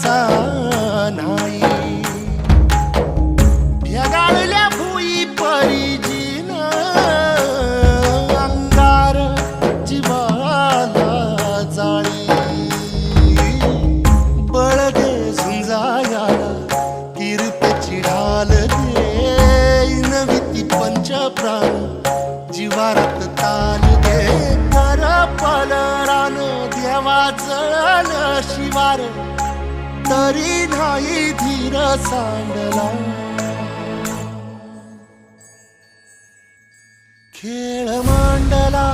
तसा नाही. ढगाळल्या भुई परिजीन अंगार जीवाला जाळी. बळगे झुंजायाला कीर्तची ढाल देईन विती पंच प्राण जीवारात ताल दे. कर पलरान देवा जळल शिवार तरी नाही धीर सांडला. खेळ मांडला